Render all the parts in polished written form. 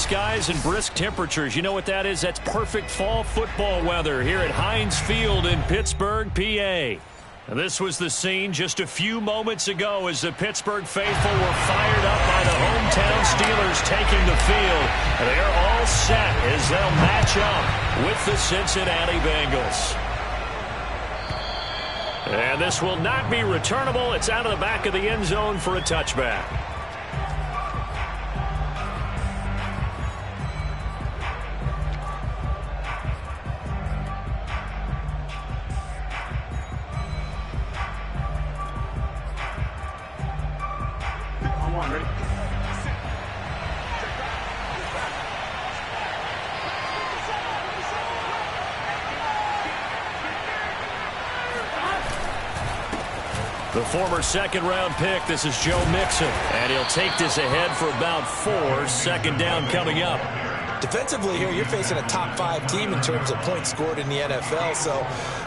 skies and brisk temperatures. You know what that is? That's perfect fall football weather here at Heinz Field in Pittsburgh, PA. And this was the scene just a few moments ago as the Pittsburgh faithful were fired up by the hometown Steelers taking the field. And they're all set as they'll match up with the Cincinnati Bengals. And this will not be returnable. It's out of the back of the end zone for a touchback. The former second-round pick, this is Joe Mixon, and he'll take this ahead for about 4. Second down coming up. Defensively here, you're facing a top-5 team in terms of points scored in the NFL, so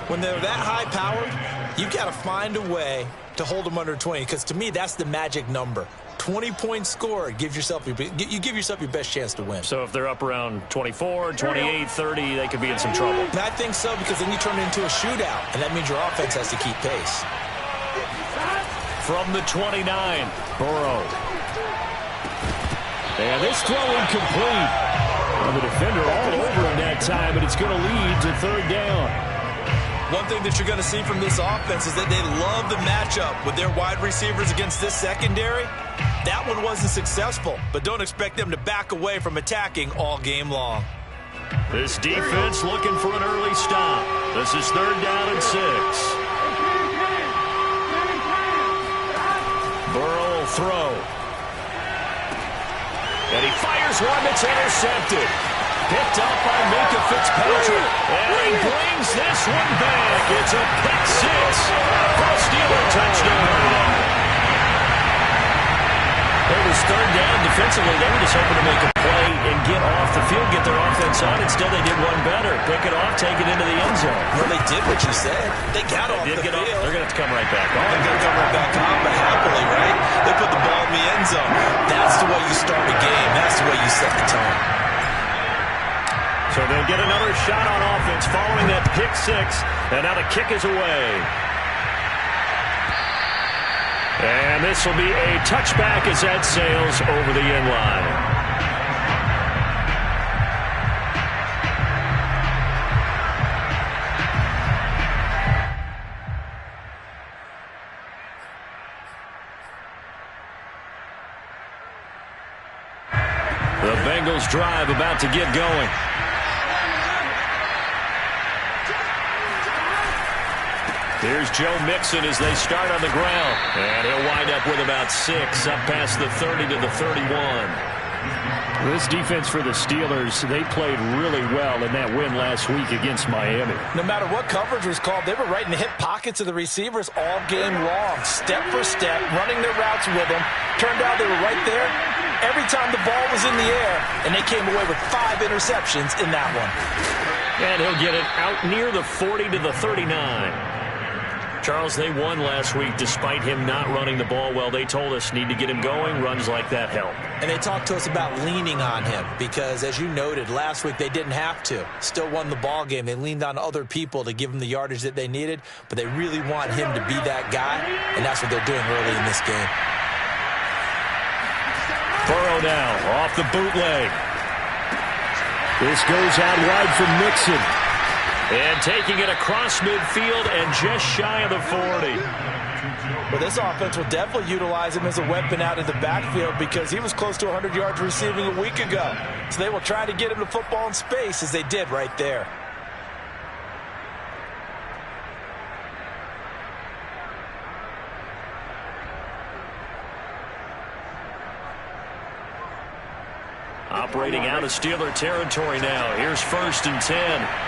when they're that high-powered, you've got to find a way to hold them under 20, because to me, that's the magic number. 20 points scored, you give yourself your best chance to win. So if they're up around 24, 28, 30, they could be in some trouble. And I think so, because then you turn it into a shootout, and that means your offense has to keep pace. From the 29, Burrow. And this throw incomplete. Well, the defender all over him that time, but it's going to lead to third down. One thing that you're going to see from this offense is that they love the matchup with their wide receivers against this secondary. That one wasn't successful, but don't expect them to back away from attacking all game long. This defense looking for an early stop. This is third down and 6. Burrow will throw. And he fires one that's intercepted. Picked up by Minka Fitzpatrick. And he brings this one back. It's a pick 6 for a Steeler touchdown. It was third down. Defensively, they were just hoping to make a play and get off the field, get their offense on. Instead, they did one better. Pick it off, take it into the end zone. Well, they did what you said. They got off the field. They're going to have to come right back on. They're going to come right back on, but happily, right? They put the ball in the end zone. That's the way you start a game. That's the way you set the tone. So they'll get another shot on offense following that pick 6. And now the kick is away. And this will be a touchback as that sails over the end line. The Bengals drive about to get going. Here's Joe Mixon as they start on the ground. And he'll wind up with about 6, up past the 30 to the 31. This defense for the Steelers, they played really well in that win last week against Miami. No matter what coverage was called, they were right in the hip pockets of the receivers all game long. Step for step, running their routes with them. Turned out they were right there every time the ball was in the air, and they came away with 5 interceptions in that one. And he'll get it out near the 40 to the 39. Charles, they won last week despite him not running the ball well. They told us need to get him going. Runs like that help. And they talked to us about leaning on him because, as you noted, last week they didn't have to. Still won the ball game. They leaned on other people to give them the yardage that they needed, but they really want him to be that guy, and that's what they're doing early in this game. Burrow now off the bootleg. This goes out wide from Mixon. And taking it across midfield and just shy of the 40. Well, this offense will definitely utilize him as a weapon out of the backfield because he was close to 100 yards receiving a week ago. So they will try to get him the football in space as they did right there. Operating out of Steeler territory now. Here's 1st and 10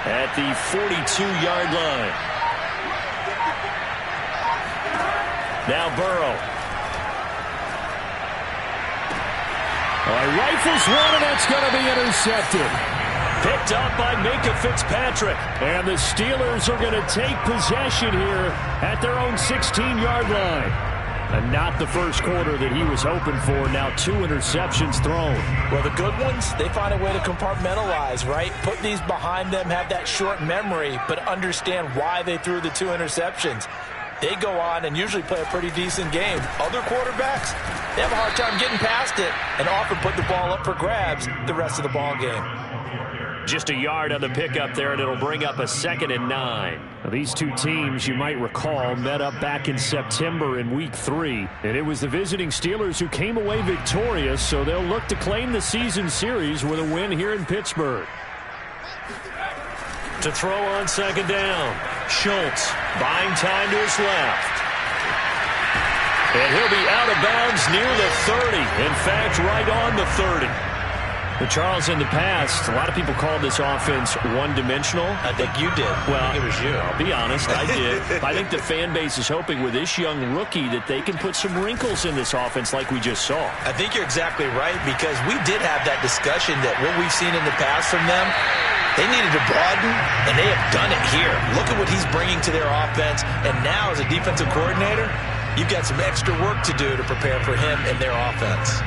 at the 42-yard line. Now Burrow. Rifles one, and that's going to be intercepted. Picked up by Minka Fitzpatrick. And the Steelers are going to take possession here at their own 16-yard line. And not the first quarter that he was hoping for. Now 2 interceptions thrown. Well, the good ones, they find a way to compartmentalize, right? Put these behind them, have that short memory, but understand why they threw the 2 interceptions. They go on and usually play a pretty decent game. Other quarterbacks, they have a hard time getting past it and often put the ball up for grabs the rest of the ball game. Just a yard on the pickup there, and it'll bring up a 2nd and 9. Now, these two teams, you might recall, met up back in September in Week 3. And it was the visiting Steelers who came away victorious, so they'll look to claim the season series with a win here in Pittsburgh. To throw on 2nd down, Schultz buying time to his left. And he'll be out of bounds near the 30. In fact, right on the 30. But Charles, in the past, a lot of people called this offense one-dimensional. I think you did. Well, I think it was you. I'll be honest, I did. I think the fan base is hoping with this young rookie that they can put some wrinkles in this offense like we just saw. I think you're exactly right, because we did have that discussion that what we've seen in the past from them, they needed to broaden, and they have done it here. Look at what he's bringing to their offense, and now as a defensive coordinator, you've got some extra work to do to prepare for him and their offense.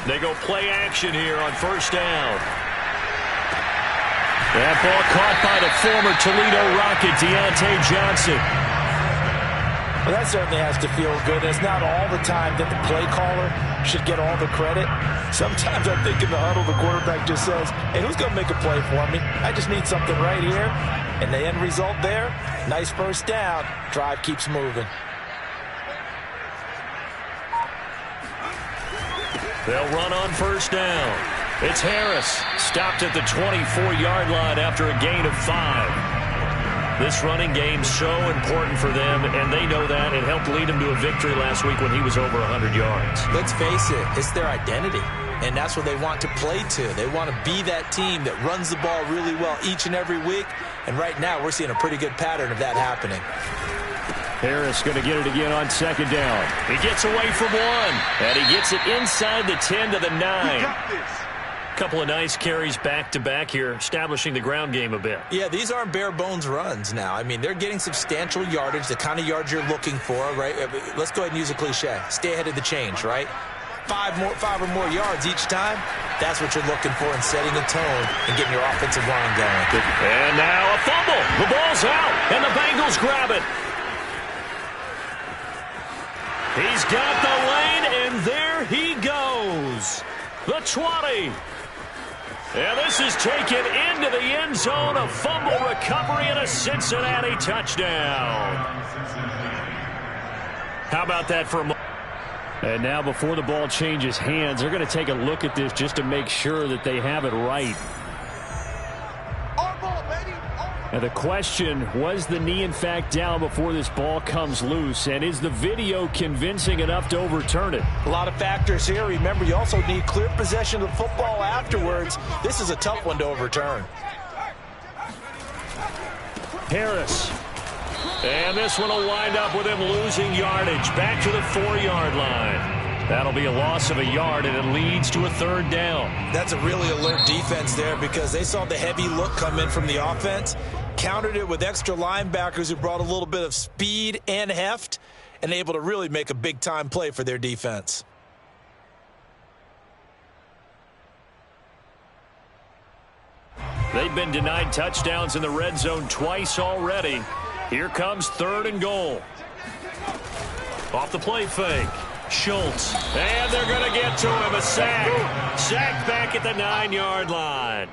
They go play action here on 1st down. That ball caught by the former Toledo Rocket, Deontay Johnson. Well, that certainly has to feel good. It's not all the time that the play caller should get all the credit. Sometimes I think in the huddle, the quarterback just says, hey, who's going to make a play for me? I just need something right here. And the end result there, nice 1st down. Drive keeps moving. They'll run on 1st down. It's Harris, stopped at the 24-yard line after a gain of 5. This running game's so important for them, and they know that. It helped lead them to a victory last week when he was over 100 yards. Let's face it, it's their identity, and that's what they want to play to. They want to be that team that runs the ball really well each and every week, and right now we're seeing a pretty good pattern of that happening. Harris going to get it again on 2nd down. He gets away from 1, and he gets it inside the 10 to the 9. Couple of nice carries back-to-back here, establishing the ground game a bit. Yeah, these aren't bare-bones runs now. I mean, they're getting substantial yardage, the kind of yards you're looking for, right? Let's go ahead and use a cliche. Stay ahead of the change, right? 5 or more yards each time, that's what you're looking for in setting a tone and getting your offensive line going. And now a fumble. The ball's out, and the Bengals grab it. He's got the lane, and there he goes. The 20. And this is taken into the end zone. A fumble recovery and a Cincinnati touchdown. How about that for a moment? And now before the ball changes hands, they're going to take a look at this just to make sure that they have it right. And the question, was the knee in fact down before this ball comes loose? And is the video convincing enough to overturn it? A lot of factors here. Remember, you also need clear possession of the football afterwards. This is a tough one to overturn. Harris. And this one will wind up with him losing yardage. Back to the 4-yard line. That'll be a loss of a yard, and it leads to a 3rd down. That's a really alert defense there, because they saw the heavy look come in from the offense, countered it with extra linebackers who brought a little bit of speed and heft, and able to really make a big-time play for their defense. They've been denied touchdowns in the red zone twice already. Here comes 3rd and goal. Off the play fake. Schultz. And they're going to get to him. A sack. Sacked back at the 9-yard line.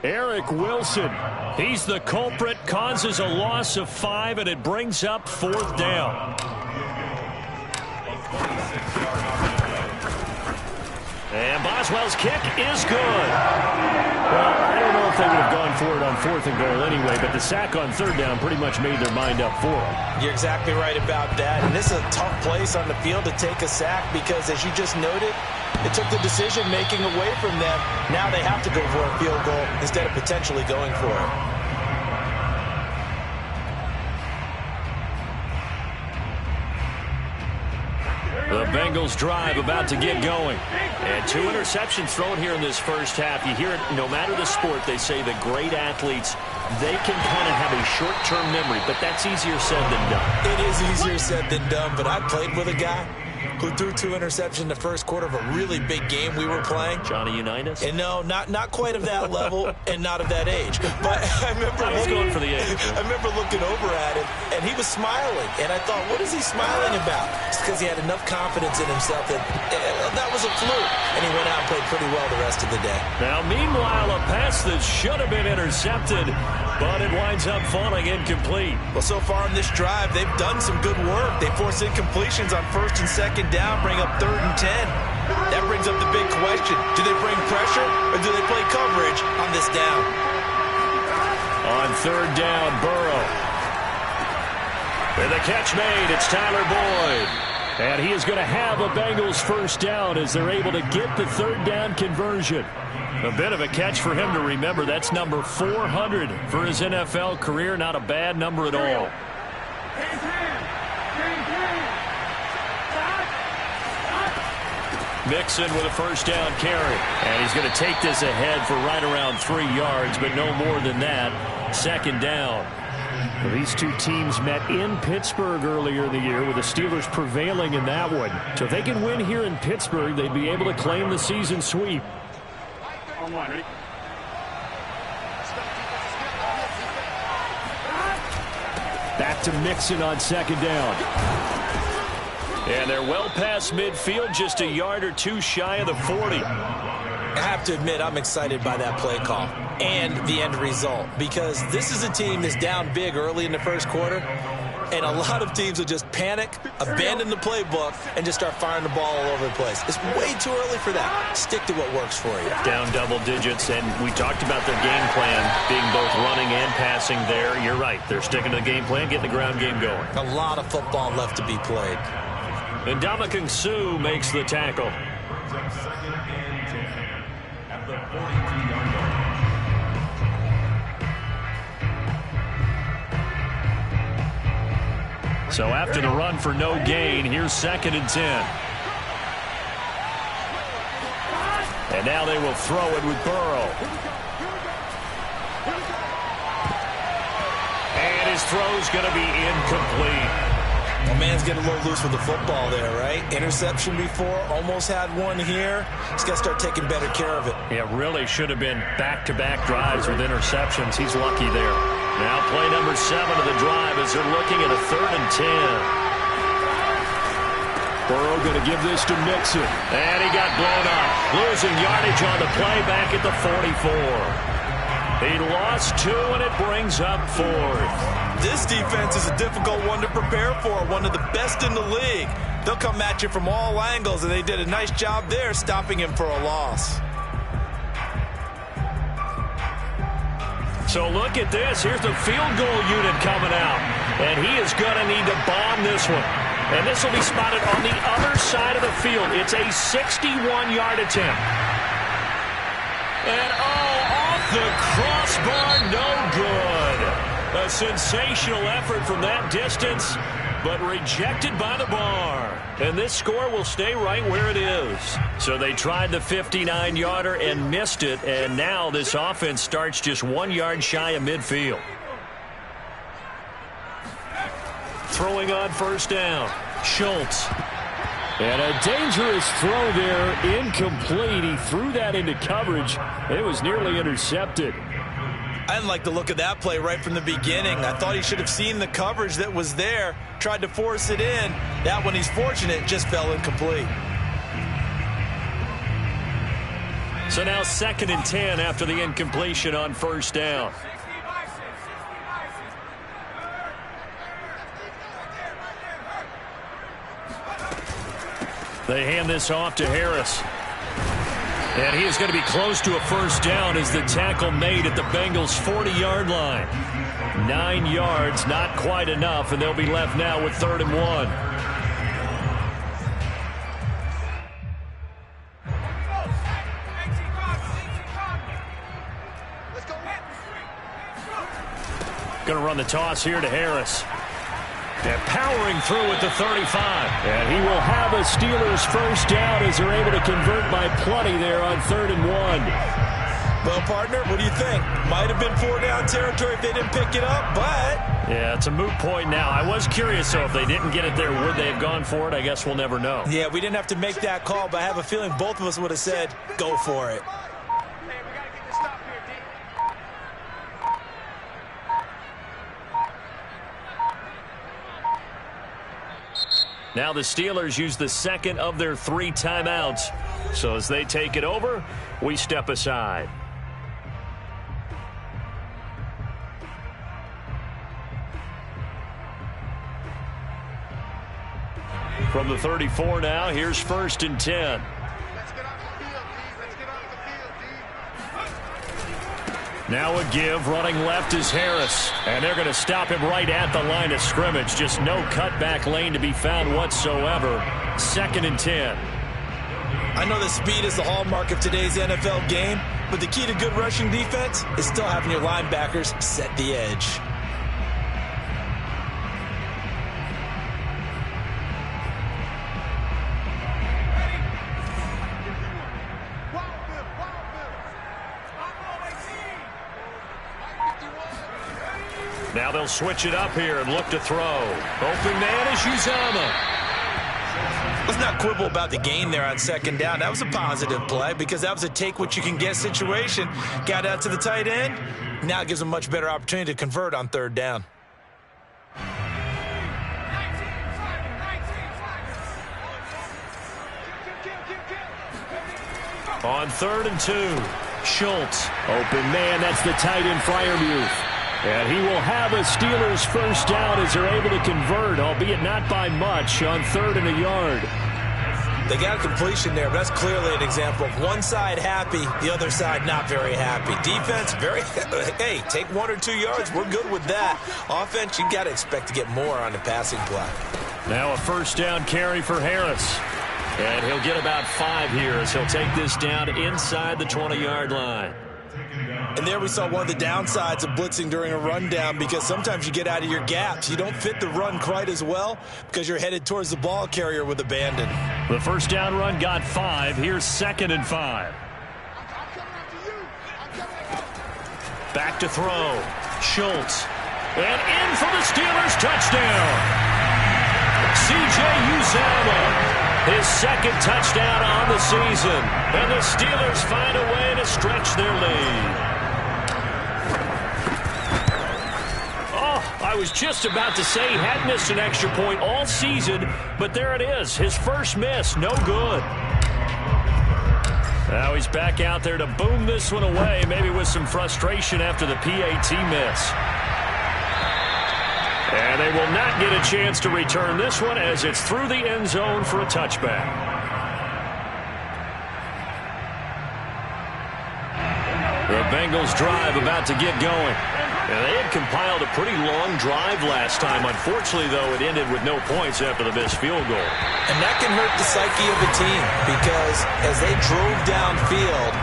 Eric Wilson. He's the culprit. Causes a loss of 5, and it brings up 4th down. And Boswell's kick is good. Well, I don't know if they would have gone for it on 4th and goal anyway, but the sack on 3rd down pretty much made their mind up for it. You're exactly right about that. And this is a tough place on the field to take a sack because, as you just noted, it took the decision-making away from them. Now they have to go for a field goal instead of potentially going for it. The Bengals drive about to get going. And 2 interceptions thrown here in this first half. You hear it no matter the sport. They say the great athletes, they can kind of have a short-term memory, but that's easier said than done. It is easier said than done, but I played with a guy who threw 2 interceptions in the first quarter of a really big game we were playing. Johnny Unitas? And no, not quite of that level and not of that age. But I remember going for the age. I remember looking over at him, and he was smiling. And I thought, what is he smiling about? It's because he had enough confidence in himself that that was a fluke. And he went out and played pretty well the rest of the day. Now, meanwhile, a pass that should have been intercepted, but it winds up falling incomplete. Well, so far in this drive, they've done some good work. They force incompletions on 1st and 2nd down, bring up 3rd and 10. That brings up the big question. Do they bring pressure or do they play coverage on this down? On 3rd down, Burrow. With a catch made, it's Tyler Boyd. And he is going to have a Bengals first down as they're able to get the 3rd down conversion. A bit of a catch for him to remember. That's number 400 for his NFL career. Not a bad number at all. Mixon with a first down carry. And he's going to take this ahead for right around 3 yards, but no more than that. 2nd down. Well, these two teams met in Pittsburgh earlier in the year, with the Steelers prevailing in that one. So if they can win here in Pittsburgh, they'd be able to claim the season sweep. Back to Mixon on 2nd down. And they're well past midfield, just a yard or 2 shy of the 40. I have to admit, I'm excited by that play call and the end result, because this is a team that's down big early in the first quarter, and a lot of teams will just panic, abandon the playbook, and just start firing the ball all over the place. It's way too early for that. Stick to what works for you. Down double digits, and we talked about their game plan being both running and passing there. You're right. They're sticking to the game plan, getting the ground game going. A lot of football left to be played. And Ndamukong Suh makes the tackle. So after the run for no gain, here's 2nd and 10. And now they will throw it with Burrow. And his throw's going to be incomplete. Well, man's getting a little loose with the football there, right? Interception before, almost had one here. He's got to start taking better care of it. Yeah, really should have been back-to-back drives with interceptions. He's lucky there. Now play number 7 of the drive as they're looking at a 3rd and 10. Burrow going to give this to Mixon. And he got blown up. Losing yardage on the play back at the 44. He lost 2, and it brings up 4th. This defense is a difficult one to prepare for, one of the best in the league. They'll come at you from all angles, and they did a nice job there stopping him for a loss. So look at this. Here's the field goal unit coming out, and he is going to need to bomb this one. And this will be spotted on the other side of the field. It's a 61-yard attempt. And, off the crossbar, no good. A sensational effort from that distance, but rejected by the bar. And this score will stay right where it is. So they tried the 59-yarder and missed it, and now this offense starts just 1 yard shy of midfield. Throwing on 1st down, Schultz. And a dangerous throw there, incomplete. He threw that into coverage. It was nearly intercepted. I didn't like the look of that play right from the beginning. I thought he should have seen the coverage that was there, tried to force it in. That one, he's fortunate, just fell incomplete. So now 2nd and 10 after the incompletion on 1st down. They hand this off to Harris. And he is going to be close to a 1st down as the tackle made at the Bengals' 40-yard line. 9 yards, not quite enough, and they'll be left now with 3rd and 1. Going to run the toss here to Harris. And powering through at the 35. And he will have a Steelers first down as they're able to convert by plenty there on 3rd and 1. Well, partner, what do you think? Might have been 4-down territory if they didn't pick it up, but... Yeah, it's a moot point now. I was curious, though, if they didn't get it there, would they have gone for it? I guess we'll never know. Yeah, we didn't have to make that call, but I have a feeling both of us would have said, go for it. Now the Steelers use the second of their 3 timeouts. So as they take it over, we step aside. From the 34 now, here's 1st and 10. Now a give, running left is Harris. And they're going to stop him right at the line of scrimmage. Just no cutback lane to be found whatsoever. 2nd and 10. I know that speed is the hallmark of today's NFL game, but the key to good rushing defense is still having your linebackers set the edge. Now they'll switch it up here and look to throw. Open man is Uzomah. Let's not quibble about the gain there on 2nd down. That was a positive play because that was a take-what-you-can-get situation. Got out to the tight end. Now it gives them a much better opportunity to convert on 3rd down. On 3rd and 2, Schultz. Open man, that's the tight end Freiermuth. And he will have a Steelers first down as they're able to convert, albeit not by much, on 3rd and a yard. They got a completion there, but that's clearly an example of one side happy, the other side not very happy. Defense, hey, take 1 or 2 yards. We're good with that. Offense, you got to expect to get more on the passing play. Now a first down carry for Harris. And he'll get about 5 here as he'll take this down inside the 20-yard line. And there we saw one of the downsides of blitzing during a rundown because sometimes you get out of your gaps. You don't fit the run quite as well because you're headed towards the ball carrier with abandon. The first down run got 5. Here's 2nd and 5. Back to throw. Schultz. And in for the Steelers touchdown. C.J. Uzomah. His 2nd touchdown on the season. And the Steelers find a way to stretch their lead. I was just about to say he had missed an extra point all season, but there it is. His first miss, no good. Now he's back out there to boom this one away, maybe with some frustration after the PAT miss. And they will not get a chance to return this one as it's through the end zone for a touchback. The Bengals drive about to get going. And they had compiled a pretty long drive last time. Unfortunately, though, it ended with no points after the missed field goal. And that can hurt the psyche of the team because as they drove downfield,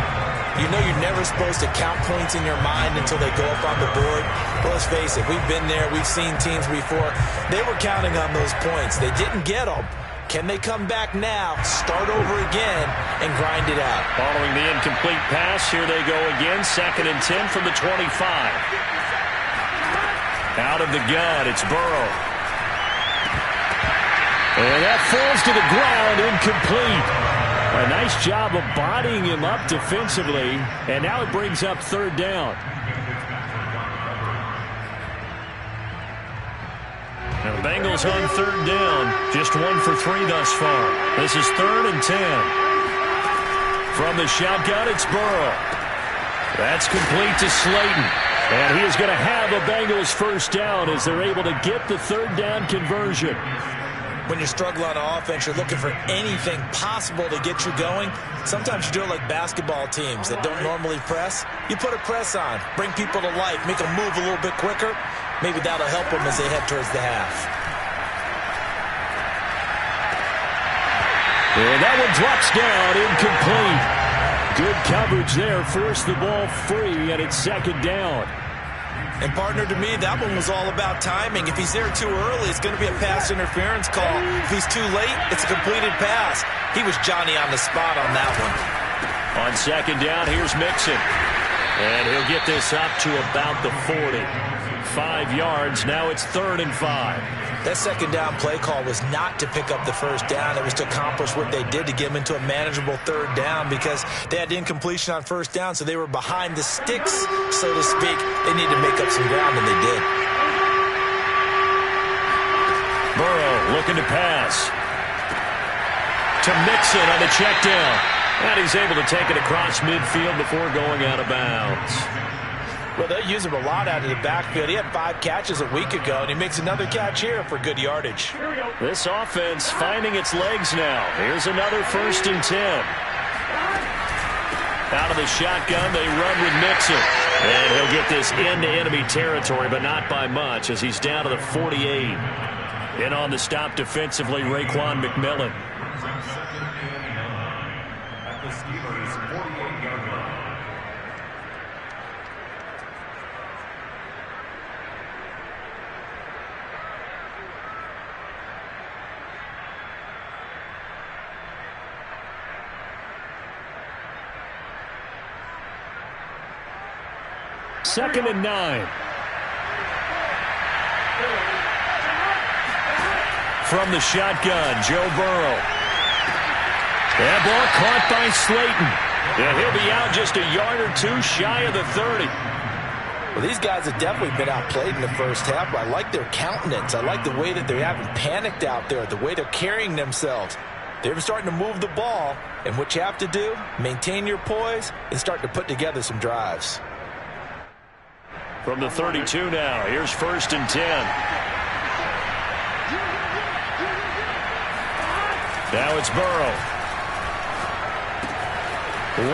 you know you're never supposed to count points in your mind until they go up on the board. Well, let's face it, we've been there. We've seen teams before. They were counting on those points. They didn't get them. Can they come back now, start over again, and grind it out? Following the incomplete pass, here they go again. 2nd and 10 from the 25. Out of the gun, it's Burrow. And that falls to the ground, incomplete. A nice job of bodying him up defensively, and now it brings up 3rd down. Now the Bengals on 3rd down, just 1 for 3 thus far. This is 3rd and 10. From the shotgun, it's Burrow. That's complete to Slayton. And he is going to have a Bengals first down as they're able to get the 3rd down conversion. When you're struggling on offense, you're looking for anything possible to get you going. Sometimes you do it like basketball teams that don't normally press. You put a press on, bring people to life, make them move a little bit quicker. Maybe that'll help them as they head towards the half. And that one drops down, incomplete. Good coverage there, forced the ball free, and it's 2nd down. And, partner, to me, that one was all about timing. If he's there too early, it's going to be a pass interference call. If he's too late, it's a completed pass. He was Johnny on the spot on that one. On second down, here's Mixon. And he'll get this up to about the 40. 5 yards. Now it's 3rd and 5. That second down play call was not to pick up the first down. It was to accomplish what they did to get them into a manageable 3rd down because they had incompletion on first down, so they were behind the sticks, so to speak. They needed to make up some ground, and they did. Burrow looking to pass. To Mixon on the check down. And he's able to take it across midfield before going out of bounds. Well, they use him a lot out of the backfield. He had 5 catches a week ago, and he makes another catch here for good yardage. This offense finding its legs now. Here's another 1st and 10. Out of the shotgun, they run with Mixon. And he'll get this into enemy territory, but not by much as he's down to the 48. In on the stop defensively, Raekwon McMillan. At the Steelers' 48-yard line. Second and 9. From the shotgun, Joe Burrow. That ball caught by Slayton. And he'll be out just a yard or two shy of the 30. Well, these guys have definitely been outplayed in the first half, but I like their countenance. I like the way that they haven't panicked out there, the way they're carrying themselves. They're starting to move the ball, and what you have to do, maintain your poise and start to put together some drives. From the 32 now, here's 1st and 10. Now it's Burrow.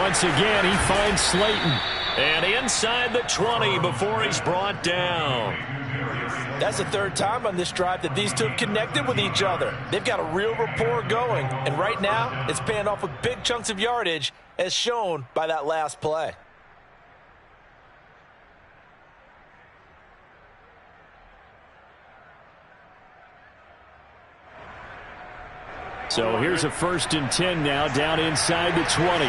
Once again, he finds Slayton. And inside the 20 before he's brought down. That's the 3rd time on this drive that these two have connected with each other. They've got a real rapport going. And right now, it's paying off with big chunks of yardage, as shown by that last play. So here's a 1st and 10 now, down inside the 20.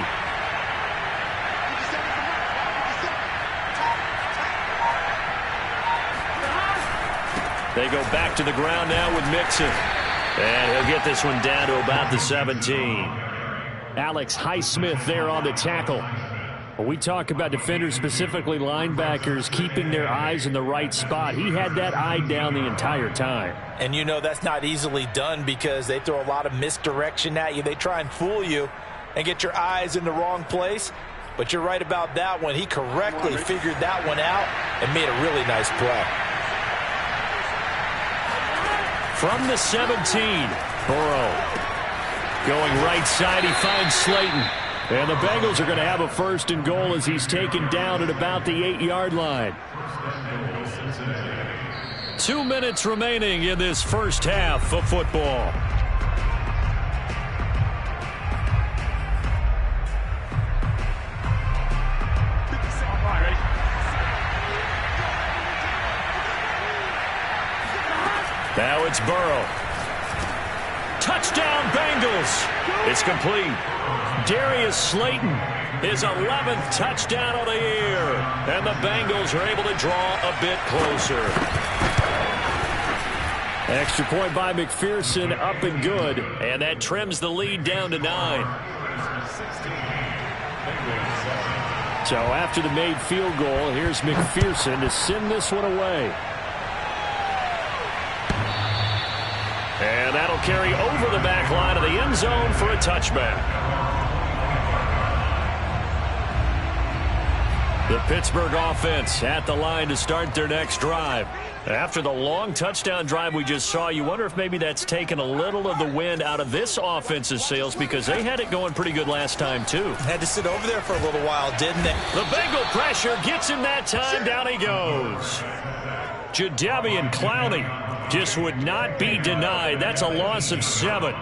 They go back to the ground now with Mixon. And he'll get this one down to about the 17. Alex Highsmith there on the tackle. When we talk about defenders, specifically linebackers, keeping their eyes in the right spot, he had that eye down the entire time. And you know that's not easily done because they throw a lot of misdirection at you. They try and fool you and get your eyes in the wrong place. But you're right about that one. He correctly figured that one out and made a really nice play. From the 17, Burrow. Going right side, he finds Slayton. And the Bengals are going to have a 1st and goal as he's taken down at about the 8-yard line. 2 minutes remaining in this first half of football. Now it's Burrow. Touchdown, Bengals. It's complete. Darius Slayton, his 11th touchdown of the year. And the Bengals are able to draw a bit closer. Extra point by McPherson, up and good. And that trims the lead down to 9. So after the made field goal, here's McPherson to send this one away. And that'll carry over the back line of the end zone for a touchback. The Pittsburgh offense at the line to start their next drive. After the long touchdown drive we just saw, you wonder if maybe that's taken a little of the wind out of this offense's sails because they had it going pretty good last time, too. Had to sit over there for a little while, didn't they? The Bengal pressure gets him that time. Down he goes. Jadeveon Clowney just would not be denied. That's a loss of 7.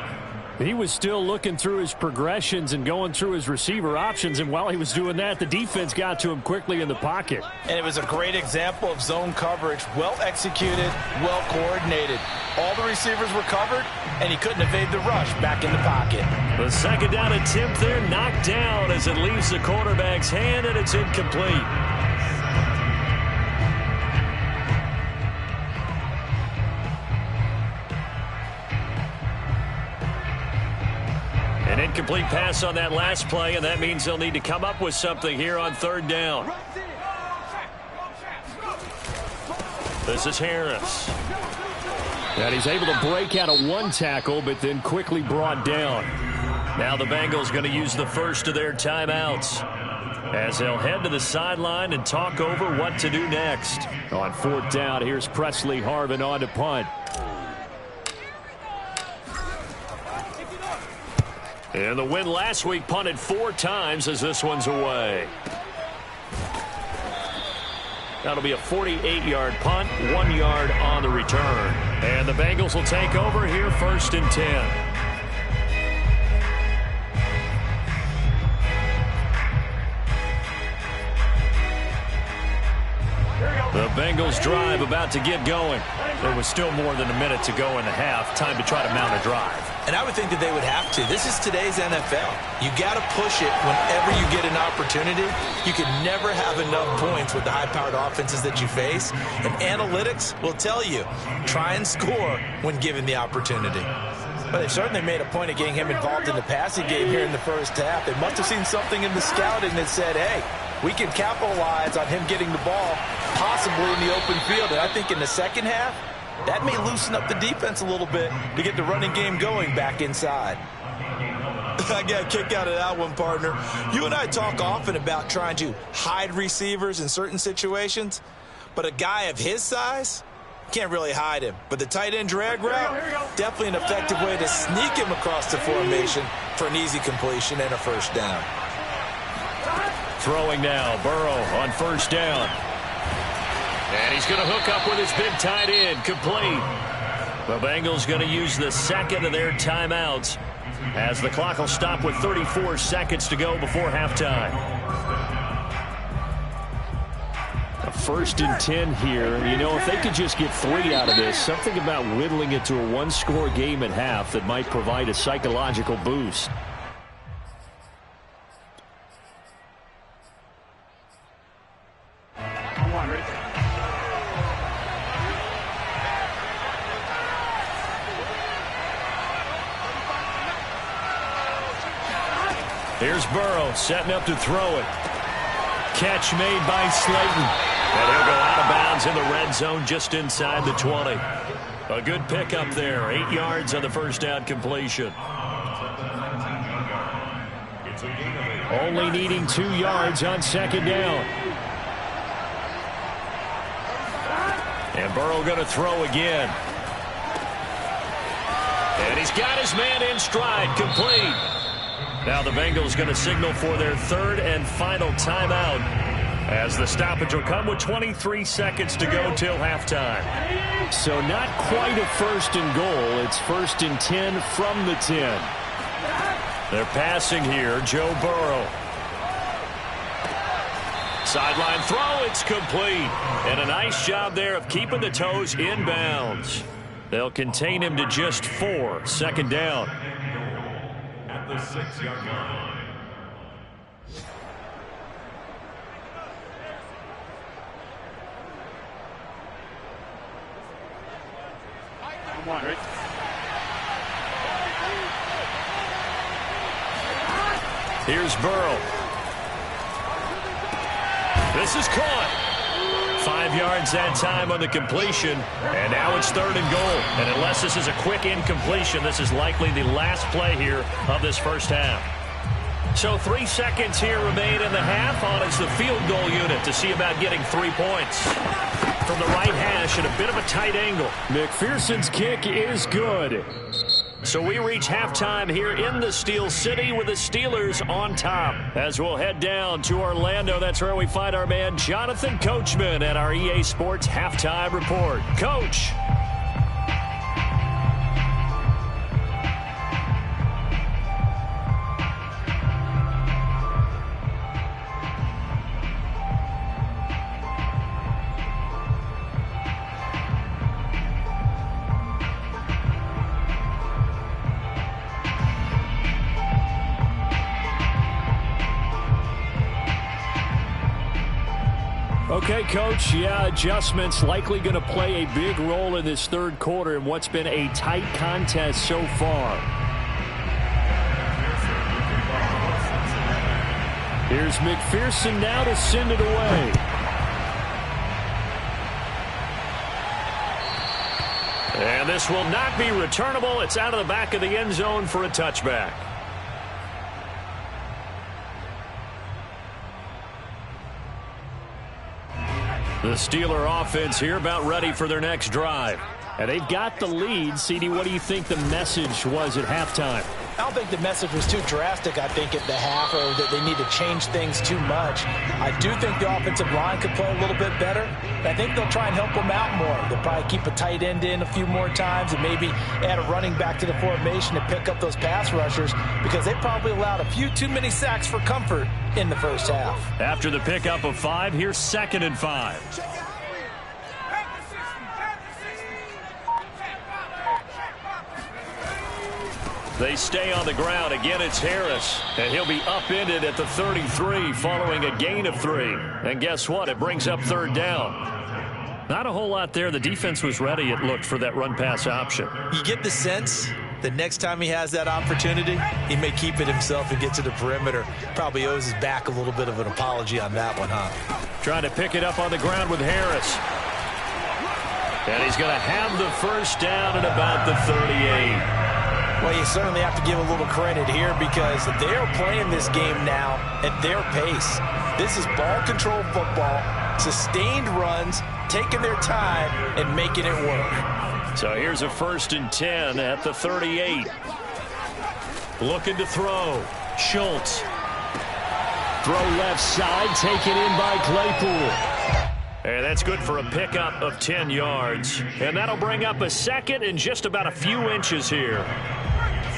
He was still looking through his progressions and going through his receiver options, and while he was doing that, the defense got to him quickly in the pocket. And it was a great example of zone coverage, well executed, well coordinated. All the receivers were covered, and he couldn't evade the rush back in the pocket. The second down attempt there knocked down as it leaves the quarterback's hand, and it's incomplete. An incomplete pass on that last play, and that means they'll need to come up with something here on third down. This is Harris. And he's able to break out of one tackle, but then quickly brought down. Now the Bengals going to use the first of their timeouts as they'll head to the sideline and talk over what to do next. On fourth down, here's Presley Harvin on to punt. And the win last week punted 4 times as this one's away. That'll be a 48-yard punt, 1 yard on the return. And the Bengals will take over here first and 10. The Bengals drive about to get going. There was still more than a minute to go in the half. Time to try to mount a drive. And I would think that they would have to. This is today's NFL. You got to push it whenever you get an opportunity. You can never have enough points with the high-powered offenses that you face. And analytics will tell you, try and score when given the opportunity. But they've certainly made a point of getting him involved in the passing game here in the first half. They must have seen something in the scouting that said, hey, we can capitalize on him getting the ball possibly in the open field. And I think in the second half, that may loosen up the defense a little bit to get the running game going back inside. I got a kick out of that one, partner. You and I talk often about trying to hide receivers in certain situations, but a guy of his size can't really hide him. But the tight end drag route, definitely an effective way to sneak him across the formation for an easy completion and a first down. Throwing now, Burrow on first down. And he's going to hook up with his big tight end, complete. The Bengals going to use the second of their timeouts as the clock will stop with 34 seconds to go before halftime. A first and 10 here. You know, if they could just get 3 out of this, something about whittling it to a one-score game at half that might provide a psychological boost. Here's Burrow setting up to throw it. Catch made by Slayton. And he'll go out of bounds in the red zone just inside the 20. A good pickup there. 8 yards on the first down completion. Only needing 2 yards on second down. And Burrow going to throw again. And he's got his man in stride, complete. Now the Bengals going to signal for their third and final timeout as the stoppage will come with 23 seconds to go till halftime. So not quite a first and goal. It's first and 10 from the 10. They're passing here, Joe Burrow. Sideline throw, it's complete. And a nice job there of keeping the toes in bounds. They'll contain him to just 4. Second down. At the 6-yard line. Here's Burrow. This is caught. 5 yards that time on the completion, and now it's third and goal. And unless this is a quick incompletion, this is likely the last play here of this first half. So 3 seconds here remain in the half on it's the field goal unit to see about getting 3 points. From the right hash at a bit of a tight angle. McPherson's kick is good. So we reach halftime here in the Steel City with the Steelers on top. As we'll head down to Orlando, that's where we find our man Jonathan Coachman at our EA Sports Halftime Report. Coach. Okay, Coach, yeah, adjustments likely going to play a big role in this third quarter in what's been a tight contest so far. Here's McPherson now to send it away. And this will not be returnable. It's out of the back of the end zone for a touchback. The Steeler offense here about ready for their next drive. And they've got the lead. CD, what do you think the message was at halftime? I don't think the message was too drastic, I think, at the half, or that they need to change things too much. I do think the offensive line could play a little bit better. I think they'll try and help them out more. They'll probably keep a tight end in a few more times and maybe add a running back to the formation to pick up those pass rushers, because they probably allowed a few too many sacks for comfort in the first half. After the pickup of 5, here's 2nd and 5. They stay on the ground. Again, it's Harris. And he'll be upended at the 33 following a gain of 3. And guess what? It brings up 3rd down. Not a whole lot there. The defense was ready, it looked, for that run-pass option. You get the sense that next time he has that opportunity, he may keep it himself and get to the perimeter. Probably owes his back a little bit of an apology on that one, huh? Trying to pick it up on the ground with Harris. And he's going to have the first down at about the 38. Well, you certainly have to give a little credit here, because they are playing this game now at their pace. This is ball control football, sustained runs, taking their time and making it work. So here's a 1st and 10 at the 38. Looking to throw. Schultz. Throw left side, taken in by Claypool. And that's good for a pickup of 10 yards. And that'll bring up a 2nd and just about a few inches here.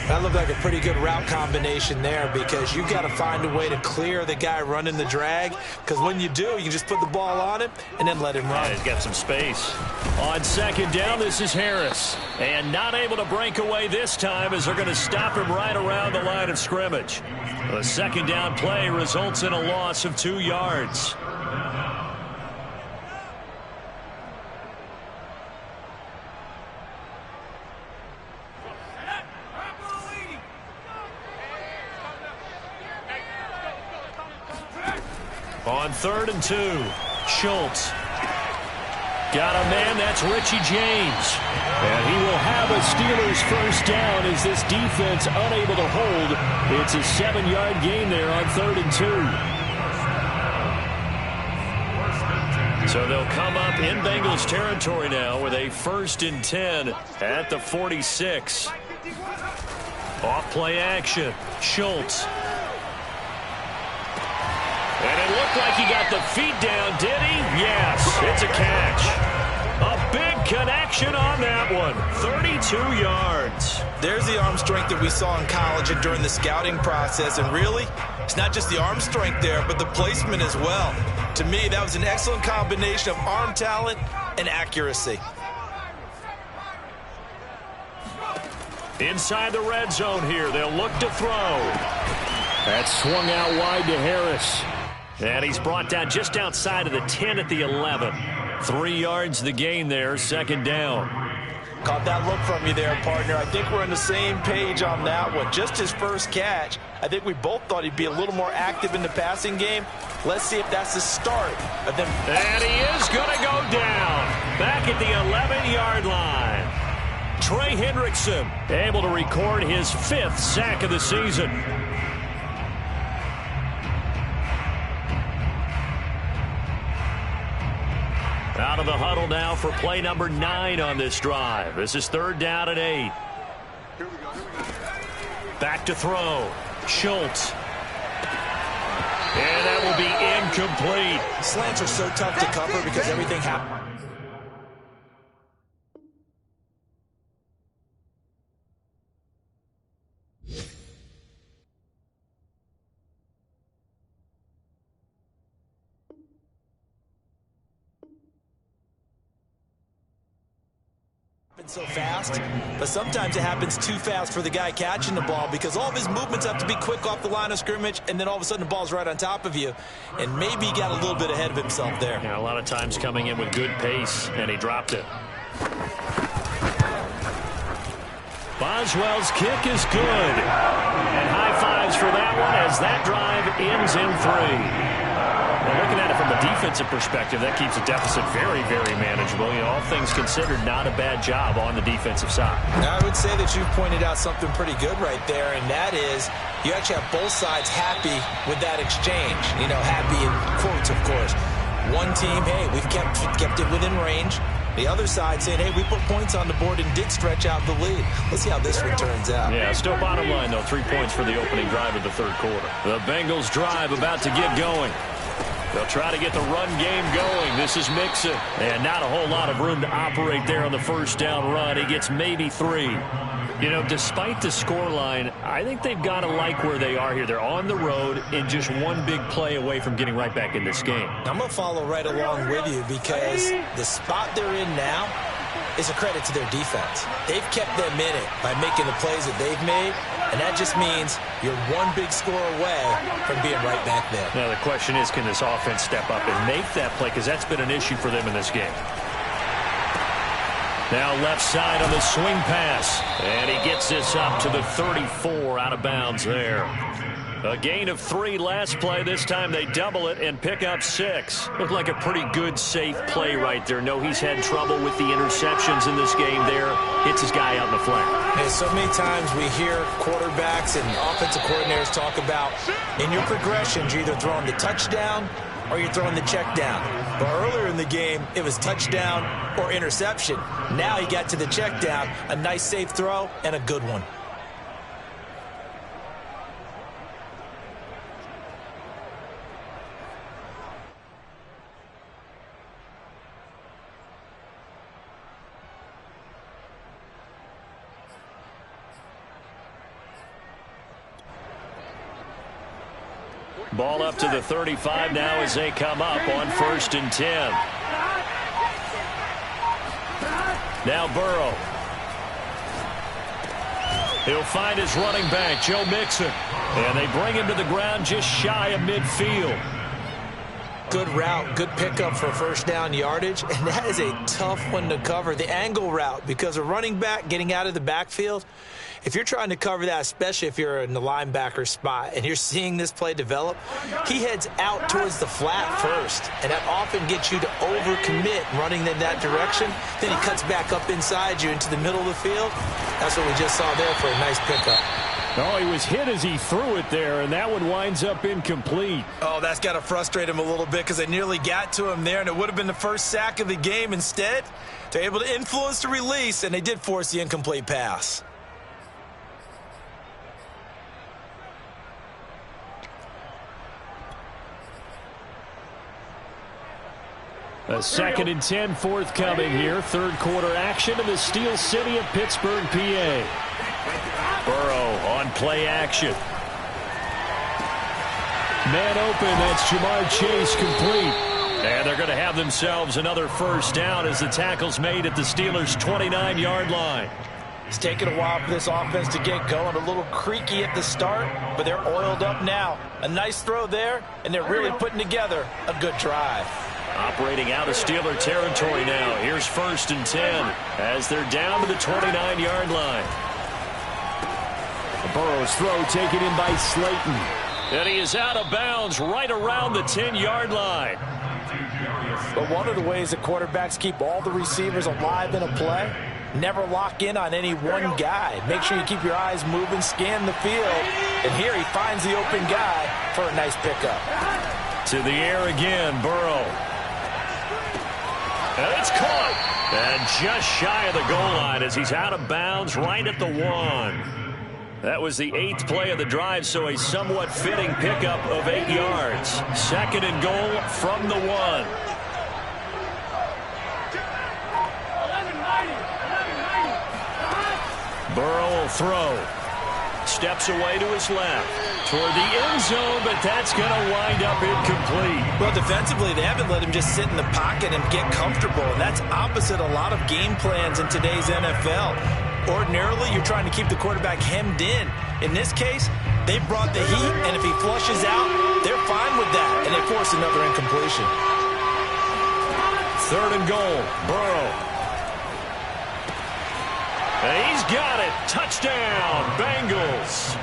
That looked like a pretty good route combination there, because you've got to find a way to clear the guy running the drag, because when you do, you can just put the ball on him and then let him run. He's got some space. On 2nd down, this is Harris. And not able to break away this time, as they're going to stop him right around the line of scrimmage. The 2nd down play results in a loss of 2 yards. On 3rd and 2, Schultz. Got a man, that's Richie James. And he will have a Steelers first down as this defense unable to hold. It's a 7-yard gain there on 3rd and 2. So they'll come up in Bengals territory now with a 1st and 10 at the 46. Off play action, Schultz. And it looked like he got the feet down, did he? Yes, it's a catch. A big connection on that one. 32 yards. There's the arm strength that we saw in college and during the scouting process. And really, it's not just the arm strength there, but the placement as well. To me, that was an excellent combination of arm talent and accuracy. Inside the red zone here, they'll look to throw. That swung out wide to Harris. And he's brought down just outside of the 10 at the 11. 3 yards the gain there, 2nd down. Caught that look from you there, partner. I think we're on the same page on that one. Just his first catch. I think we both thought he'd be a little more active in the passing game. Let's see if that's the start of them. And he is going to go down. Back at the 11-yard line. Trey Hendrickson able to record his 5th sack of the season. Out of the huddle now for play number 9 on this drive. This is 3rd down and 8. Back to throw. Schultz. And that will be incomplete. Slants are so tough to cover because everything happens. So fast, but sometimes it happens too fast for the guy catching the ball because all of his movements have to be quick off the line of scrimmage, and then all of a sudden the ball's right on top of you, and maybe he got a little bit ahead of himself there. Yeah, a lot of times coming in with good pace, and he dropped it. Boswell's kick is good, and high fives for that one as that drive ends in 3. Well, looking at it from a defensive perspective, that keeps the deficit very, very manageable. You know, all things considered, not a bad job on the defensive side. Now, I would say that you've pointed out something pretty good right there, and that is you actually have both sides happy with that exchange. You know, happy in quotes, of course. One team, hey, we've kept it within range. The other side saying, hey, we put points on the board and did stretch out the lead. Let's see how this one turns out. Yeah, still bottom line, though. 3 points for the opening drive of the third quarter. The Bengals drive about to get going. They'll try to get the run game going. This is Mixon. And not a whole lot of room to operate there on the first down run. He gets maybe 3. You know, despite the scoreline, I think they've got to like where they are here. They're on the road and just one big play away from getting right back in this game. I'm going to follow right along with you because the spot they're in now is a credit to their defense. They've kept them in it by making the plays that they've made, and that just means you're one big score away from being right back there. Now, the question is, can this offense step up and make that play? Because that's been an issue for them in this game. Now left side on the swing pass. And he gets this up to the 34 out of bounds there. A gain of 3 last play. This time they double it and pick up 6. Looked like a pretty good, safe play right there. No, he's had trouble with the interceptions in this game there. Hits his guy out in the flat. Hey, so many times we hear quarterbacks and offensive coordinators talk about in your progressions, you're either throwing the touchdown or you're throwing the check down. But earlier in the game, it was touchdown or interception. Now he got to the check down, a nice safe throw, and a good one. Ball up to the 35 now as they come up on 1st and 10. Now Burrow. He'll find his running back, Joe Mixon. And they bring him to the ground just shy of midfield. Good route, good pickup for first down yardage, and that is a tough one to cover. The angle route, because a running back getting out of the backfield, if you're trying to cover that, especially if you're in the linebacker spot and you're seeing this play develop, he heads out towards the flat first, and that often gets you to overcommit running in that direction. Then he cuts back up inside you into the middle of the field. That's what we just saw there for a nice pickup. Oh, he was hit as he threw it there, and that one winds up incomplete. Oh, that's got to frustrate him a little bit because they nearly got to him there, and it would have been the first sack of the game. Instead, they're able to influence the release, and they did force the incomplete pass. A 2nd and 10 forthcoming here. Third quarter action in the Steel City of Pittsburgh, PA. Burrow on play action. Man open, that's Jamar Chase complete. And they're going to have themselves another first down as the tackle's made at the Steelers' 29-yard line. It's taken a while for this offense to get going. A little creaky at the start, but they're oiled up now. A nice throw there, and they're really putting together a good drive. Operating out of Steeler territory now. Here's 1st and 10 as they're down to the 29-yard line. Burrow's throw taken in by Slayton. And he is out of bounds right around the 10-yard line. But one of the ways that quarterbacks keep all the receivers alive in a play, never lock in on any one guy. Make sure you keep your eyes moving, scan the field. And here he finds the open guy for a nice pickup. To the air again, Burrow. And it's caught. And just shy of the goal line as he's out of bounds right at the 1. That was the 8th play of the drive, so a somewhat fitting pickup of 8 yards. 2nd and goal from the 1. Burrow will throw. steps away to his left toward the end zone, but that's going to wind up incomplete. Well, defensively, they haven't let him just sit in the pocket and get comfortable, and that's opposite a lot of game plans in today's NFL. Ordinarily, you're trying to keep the quarterback hemmed in. In this case, they brought the heat, and if he flushes out, they're fine with that, and they force another incompletion. 3rd and goal, Burrow. And he's got it. Touchdown, Bengals.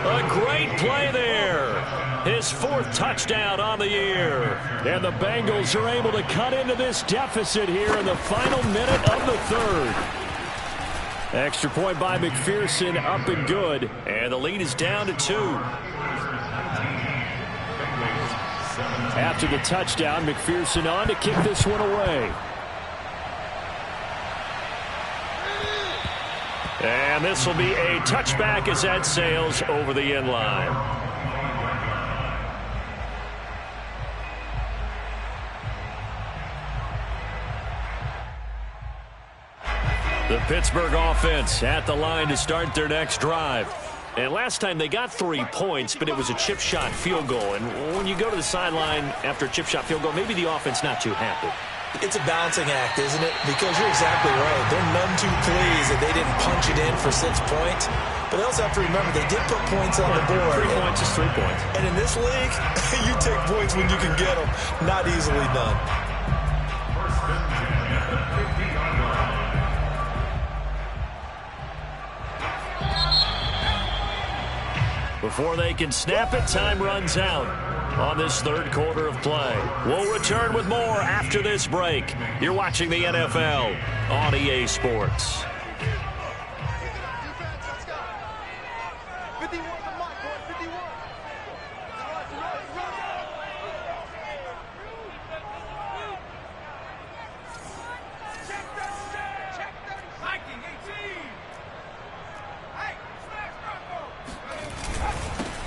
A great play there. His 4th touchdown on the year. And the Bengals are able to cut into this deficit here in the final minute of the 3rd. Extra point by McPherson, up and good. And the lead is down to 2. After the touchdown, McPherson on to kick this one away. And this will be a touchback as that sails over the end line. The Pittsburgh offense at the line to start their next drive. And last time they got 3 points, but it was a chip shot field goal. And when you go to the sideline after a chip shot field goal, maybe the offense not too happy. It's a balancing act, isn't it? Because you're exactly right. They're none too pleased that they didn't punch it in for 6 points. But they also have to remember they did put points on the board. 3 points is 3 points. And in this league, you take points when you can get them. Not easily done. Before they can snap it, time runs out on this 3rd quarter of play. We'll return with more after this break. You're watching the NFL on EA Sports.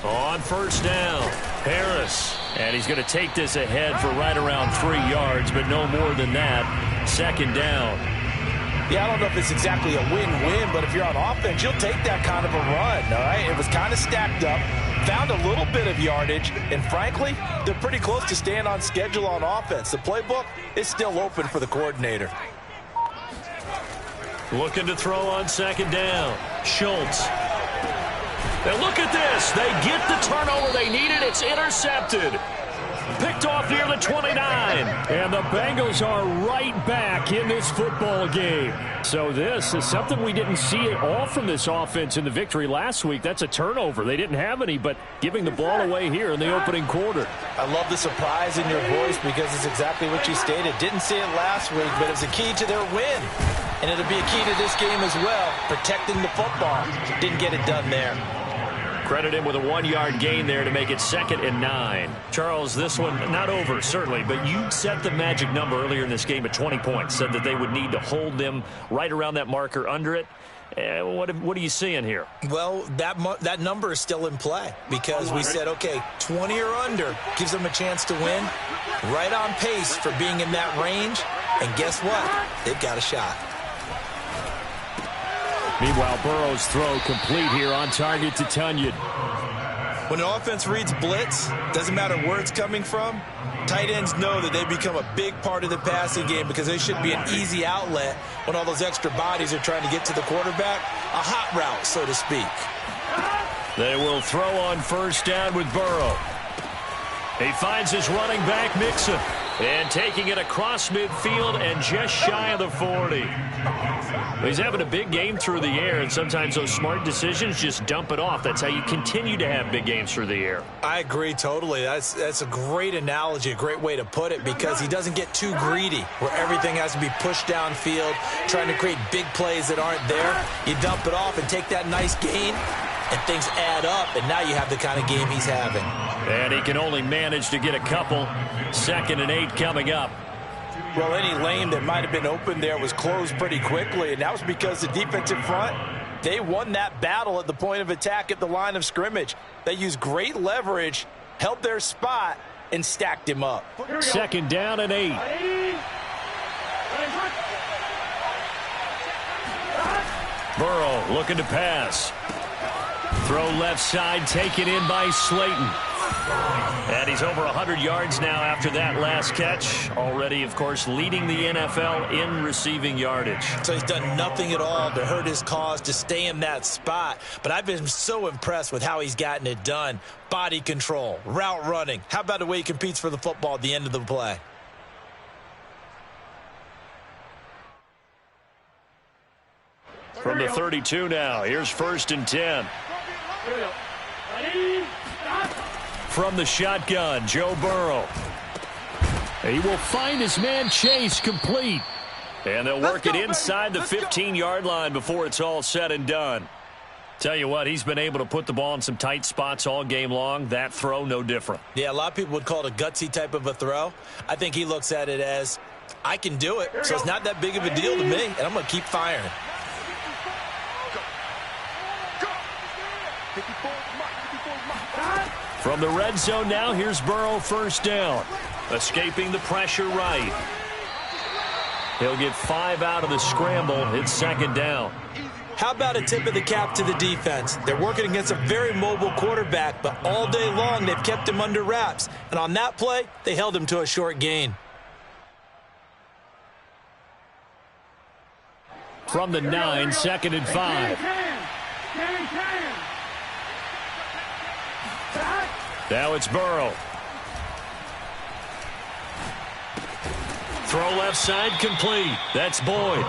On 1st down, Harris. And he's going to take this ahead for right around 3 yards, but no more than that. 2nd down. Yeah, I don't know if it's exactly a win-win, but if you're on offense, you'll take that kind of a run, all right? It was kind of stacked up, found a little bit of yardage, and frankly, they're pretty close to staying on schedule on offense. The playbook is still open for the coordinator. Looking to throw on 2nd down. Schultz. And look at this. They get the turnover they needed. It's intercepted. Picked off near the 29. And the Bengals are right back in this football game. So this is something we didn't see at all from this offense in the victory last week. That's a turnover. They didn't have any, but giving the ball away here in the opening quarter. I love the surprise in your voice because it's exactly what you stated. Didn't see it last week, but it was a key to their win. And it'll be a key to this game as well, protecting the football. Didn't get it done there. Credit him with a 1-yard gain there to make it 2nd and 9. Charles, this one not over, certainly, but you set the magic number earlier in this game at 20 points, said that they would need to hold them right around that marker under it. What are you seeing here? Well, that number is still in play because we said, okay, 20 or under gives them a chance to win. Right on pace for being in that range. And guess what? They've got a shot. Meanwhile, Burrow's throw complete here on target to Tunyon. When an offense reads blitz, doesn't matter where it's coming from, tight ends know that they become a big part of the passing game because they should be an easy outlet when all those extra bodies are trying to get to the quarterback. A hot route, so to speak. They will throw on 1st down with Burrow. He finds his running back, Mixon, and taking it across midfield and just shy of the 40. He's having a big game through the air, and sometimes those smart decisions just dump it off. That's how you continue to have big games through the air. I agree totally. That's a great analogy, a great way to put it, because he doesn't get too greedy where everything has to be pushed downfield, trying to create big plays that aren't there. You dump it off and take that nice gain, and things add up, and now you have the kind of game he's having. And he can only manage to get a couple. 2nd and 8 coming up. Well, any lane that might have been open there was closed pretty quickly, and that was because the defensive front, they won that battle at the point of attack at the line of scrimmage. They used great leverage, held their spot, and stacked him up. 2nd down and 8. Burrow looking to pass. Throw left side, taken in by Slayton. And he's over 100 yards now after that last catch. Already, of course, leading the NFL in receiving yardage. So he's done nothing at all to hurt his cause, to stay in that spot. But I've been so impressed with how he's gotten it done. Body control, route running. How about the way he competes for the football at the end of the play? From the 32 now, here's 1st and 10. From the shotgun, Joe Burrow. He will find his man Chase complete. And they'll work it inside the 15-yard line before it's all said and done. Tell you what, he's been able to put the ball in some tight spots all game long. That throw, no different. Yeah, a lot of people would call it a gutsy type of a throw. I think he looks at it as, I can do it, so it's not that big of a deal to me, and I'm going to keep firing. From the red zone now, here's Burrow, 1st down. Escaping the pressure right. He'll get 5 out of the scramble. It's 2nd down. How about a tip of the cap to the defense? They're working against a very mobile quarterback, but all day long they've kept him under wraps. And on that play, they held him to a short gain. From the 9, 2nd and 5. Now it's Burrow. Throw left side complete. That's Boyd.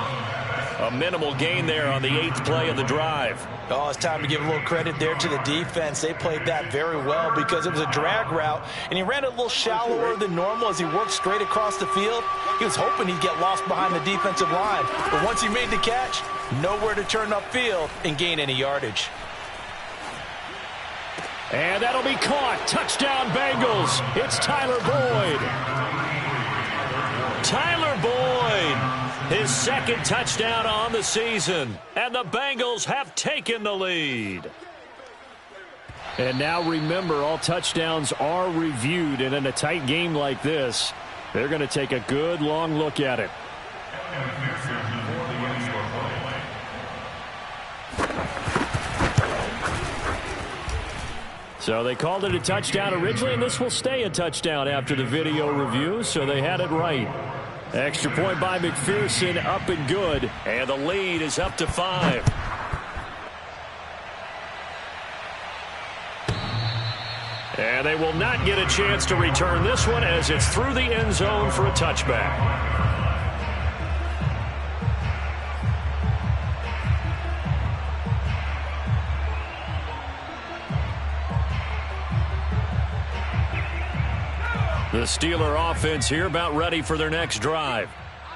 A minimal gain there on the 8th play of the drive. Oh, it's time to give a little credit there to the defense. They played that very well because it was a drag route, and he ran it a little shallower than normal as he worked straight across the field. He was hoping he'd get lost behind the defensive line, but once he made the catch, nowhere to turn upfield and gain any yardage. And that'll be caught. Touchdown, Bengals. It's Tyler Boyd. Tyler Boyd, his 2nd touchdown on the season. And the Bengals have taken the lead. And now remember, all touchdowns are reviewed. And in a tight game like this, they're going to take a good long look at it. So they called it a touchdown originally, and this will stay a touchdown after the video review, so they had it right. Extra point by McPherson, up and good, and the lead is up to 5. And they will not get a chance to return this one as it's through the end zone for a touchback. The Steeler offense here about ready for their next drive.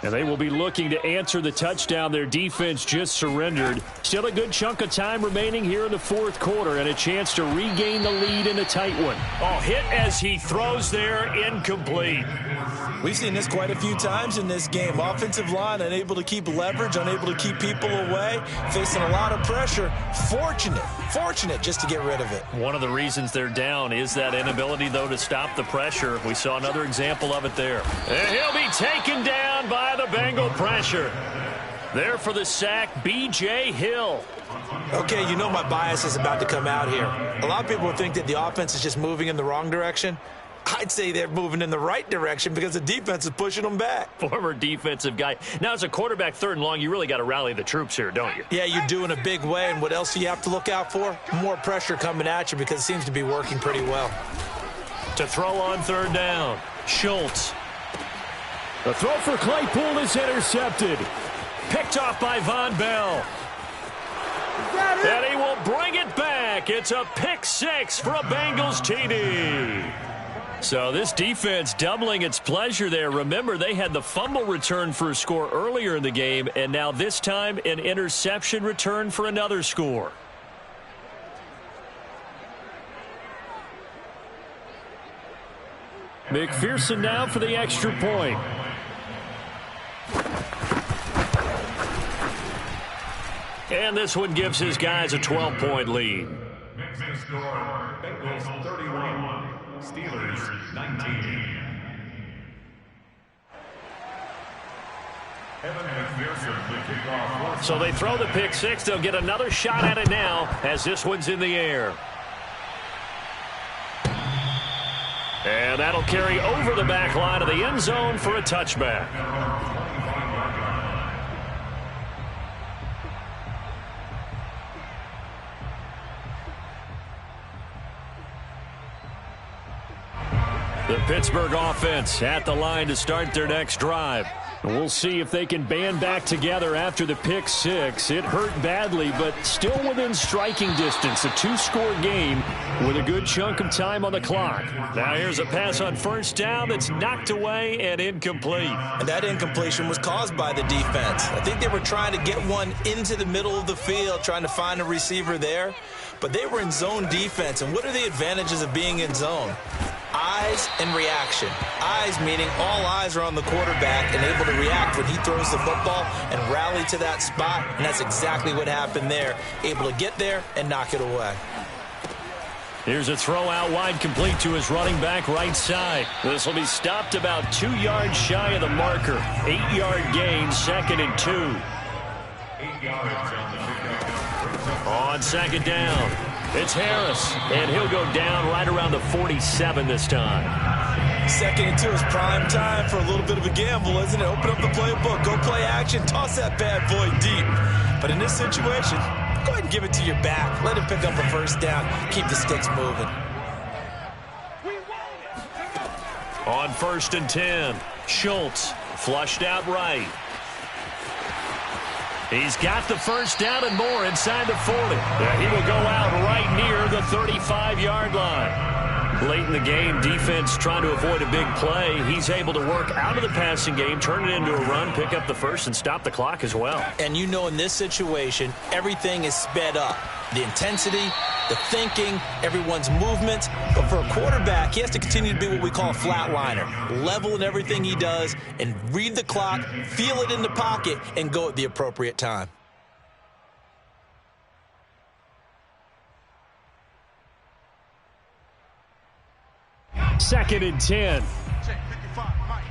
And they will be looking to answer the touchdown their defense just surrendered. Still a good chunk of time remaining here in the 4th quarter and a chance to regain the lead in a tight one. Oh, hit as he throws there, incomplete. We've seen this quite a few times in this game. Offensive line unable to keep leverage, unable to keep people away, facing a lot of pressure. Fortunate just to get rid of it. One of the reasons they're down is that inability, though, to stop the pressure. We saw another example of it there. And he'll be taken down by the Bengal pressure. There for the sack, B.J. Hill. Okay, you know my bias is about to come out here. A lot of people think that the offense is just moving in the wrong direction. I'd say they're moving in the right direction because the defense is pushing them back. Former defensive guy. Now, as a quarterback 3rd and long, you really got to rally the troops here, don't you? Yeah, you do in a big way. And what else do you have to look out for? More pressure coming at you because it seems to be working pretty well. To throw on 3rd down, Schultz. The throw for Claypool is intercepted. Picked off by Von Bell. And he will bring it back. It's a pick 6 for a Bengals TD. So this defense doubling its pleasure there. Remember, they had the fumble return for a score earlier in the game, and now this time an interception return for another score. McPherson now for the extra point. And this one gives his guys a 12-point lead. Next score, Bengals 31, Steelers 19. So they throw the pick six. They'll get another shot at it now as this one's in the air. And that'll carry over the back line of the end zone for a touchback. The Pittsburgh offense at the line to start their next drive. We'll see if they can band back together after the pick six. It hurt badly, but still within striking distance. A two-score game with a good chunk of time on the clock. Now here's a pass on first down that's knocked away and incomplete. And that incompletion was caused by the defense. I think they were trying to get one into the middle of the field, trying to find a receiver there. But they were in zone defense. And what are the advantages of being in zone? Eyes and reaction. Eyes meaning all eyes are on the quarterback and able to react when he throws the football and rally to that spot. And that's exactly what happened there. Able to get there and knock it away. Here's a throw out wide, complete to his running back right side. This will be stopped about 2 yards shy of the marker. 8-yard gain, 2nd and 2. 8 yards on the On second down, it's Harris, and he'll go down right around the 47 this time. 2nd and 2 is prime time for a little bit of a gamble, isn't it? Open up the playbook, go play action, toss that bad boy deep. But in this situation, go ahead and give it to your back. Let him pick up a first down. Keep the sticks moving. On 1st and 10, Schultz flushed out right. He's got the first down and more inside the 40. He will go out right near the 35-yard line. Late in the game, defense trying to avoid a big play. He's able to work out of the passing game, turn it into a run, pick up the first, and stop the clock as well. And you know in this situation, everything is sped up. The intensity, the thinking, everyone's movement. But for a quarterback, he has to continue to be what we call a flatliner. Level in everything he does and read the clock, feel it in the pocket, and go at the appropriate time. Second and 10. Check 55, Mike.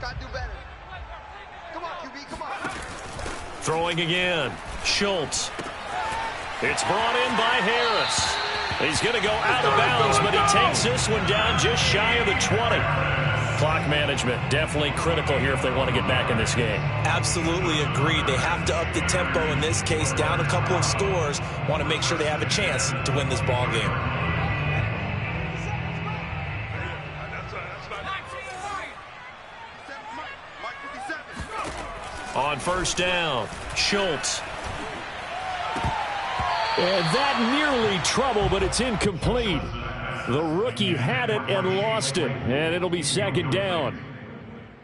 Gotta do better. Come on, QB, come on. Throwing again, Schultz. It's brought in by Harris. He's going to go out of bounds, but he takes this one down just shy of the 20. Clock management definitely critical here if they want to get back in this game. Absolutely agreed. They have to up the tempo in this case, down a couple of scores. Want to make sure they have a chance to win this ball game. On first down, Schultz. And that nearly trouble, but it's incomplete. The rookie had it and lost it, and it'll be second down.